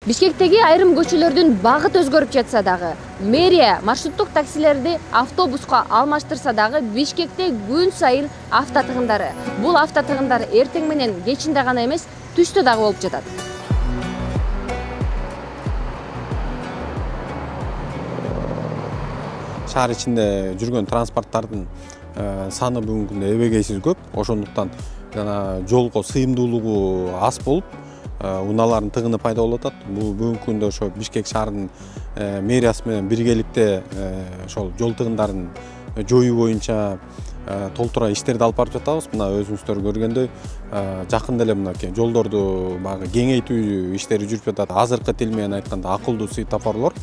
Бишкектеги айрым көчөлөрдүн багыт өзгөрүп жатса дагы, мэрия маршруттук таксилерди автобуска алмаштырса дагы, Бишкекте күн сайын автотыгындары. Бул автотыгындар эртең менен кечинде гана эмес, түштө дагы болуп жатат. Шаар ичинде жүргөн транспорттардын саны бүгүнкү күндө эбегейсиз көп. Ошондуктан жана жолго сыйымдуулугу аз болуп, унаалардын тыгыны пайда болуп атат. Бул бүгүнкү күндө ошо Бишкек шаарынын мэриясы менен биргеликте ошол жол тыгындарын жоюу боюнча толтура иштерди алып барып жатабыз. Мына өзүңүздөр көргөндөй, жакында эле мынакей жолдорду багы кеңейтүү иштери жүрүп жатат. Азыркы тил менен айтканда акылдуу светофорлор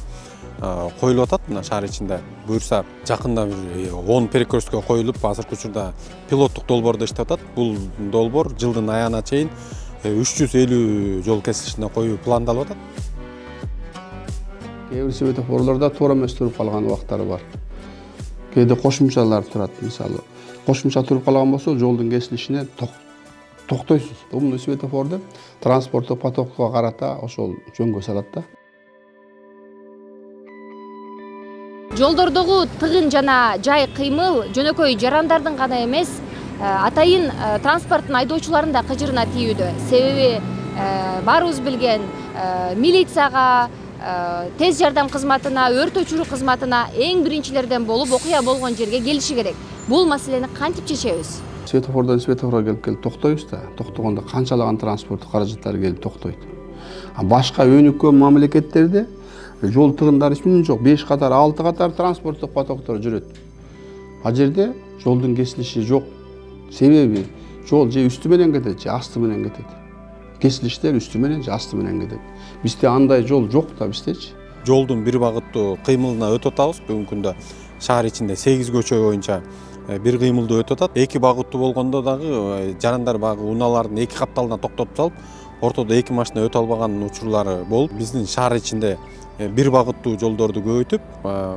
коюлуп атат. Мына шаар ичинде буюрса жакында 10 перекресткө коюлуп, азыркы учурда пилоттук долбоордо иштеп атат. Бул долбоор жылдын аягына чейин 350 жол кесилишине коюу пландалып атат. Кээ бир светофорлордо туура эмес туруп калган убактары бар. Кээде кошумчалар турат, мисалы. Кошумча туруп калган болсо, жолдун кесилишине токтойсуз. Умный светофорду транспорттук потокко карата ошол жөнгө салат да. Жолдордогу тыгын жана жай кыймыл жөнөкөй жарандардын гана эмес, атайын транспорттун айдоочуларын да кыжырына тийүүдө. Себеби баарыбыз билген милицияга, тез жардам кызматына, өрт өчүрүү кызматына эң биринчилерден болуп окуя болгон жерге келиши керек. Бул маселени кантип чечебиз? Светофордон светофорго келип токтойбуз да, токтогондо канчалаган транспорттук каражаттар келип токтойт. Башка өнүккөн мамлекеттерде жол тыгындары эч жок, 5 катар, 6 катар транспорттук потоктор жүрөт. А жерде жолдун кесилиши жок. Себеби жол же үстү менен кетет, же асты менен кетет. Кесилиштер үстү менен, же асты менен кетет. Бизде андай жол жок да биздечи. Жолдун бир багыттуу кыймылына өтүп атабыз. Бүгүнкү күндө шаар ичинде 8 көчө боюнча бир кыймылдуу өтүп атат. Эки багыттуу болгондо дагы жарандар багы унаалардын эки капталына токтотуп салып, ортодо эки машина өтө албаган учурлары болуп, биздин шаар ичинде бир багыттуу жолдорду көбөйтүп,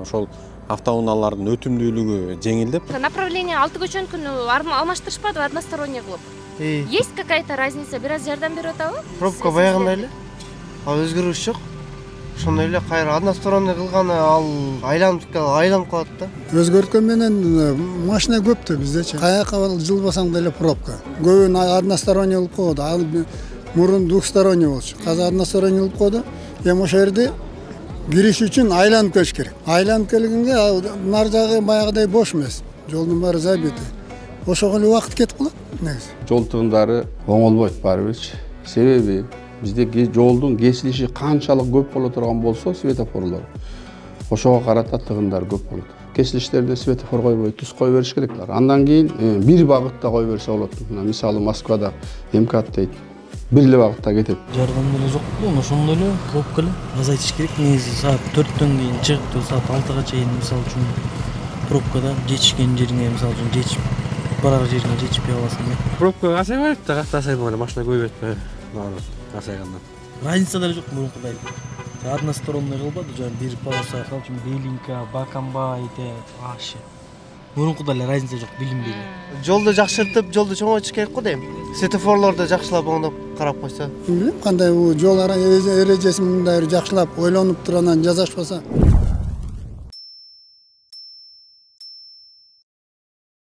ошол автоунаалардын өтүмдүүлүгү жеңилдеп. Направление 6 көчөнүкүн алмаштырышпадыбы, односторонний кылып? Есть какая-то разница? Бир аз жардам берип атабы? Пробка баягындай эле. Ал өзгөрүш жок. Ошондой эле кайра односторонний кылганы ал айланып калат да. Өзгөрткөн менен машина көп да биздечи. Каяка жылбасаң деле пробка. Көбүн односторонний кылып койду. Ал мурун двухсторонний болчу. Азыр односторонний кылып койду. Эми ошол жерде кириш үчүн айланып келиш керек. Айланып келгенде нар жагы баягыдай бош эмес. Жолдун баары забитый. Ошого эле убакыт кетип калат негизи. Жол тыгындары оңолбойт барыбырчы. Себеби бизде жолдун кесилиши канчалык көп боло турган болсо, светофорлор ошого карата тыгындар көп болот. Кесилиштерде светофор койбой, түз кое бериш керектер. Андан кийин бир багытта кое берсе болот. Мисалы Москвада МКАД дейт. Бир эле багытта кетет. Жардам деле жок болду, ошондой эле пробка эле азайтыш керек. Негизи саат 4-төн кийин чыгып, саат 6-га чейин мисалы үчүн пробкада жетишкен жериңе мисалы үчүн жетип барар жериңе жетишпей каласың. Пробка азайбайт да, катта азайбаган машина көбөйт эле. Азайгандан. Разница деле жок мурункудай. Односторонний кылбады, жана бир полоса калчу белинка, бакамбайте, ашы. Мурункуда эле разница жок, билинбейт. Жолду жакшыртып, жолду чоңойтуш керек го дейм. Светофорлорду жакшылап оңдоп карап койсо. Билбейм кандай жол эрежесин мындай жакшылап ойлонуп туруп анан жасашпаса.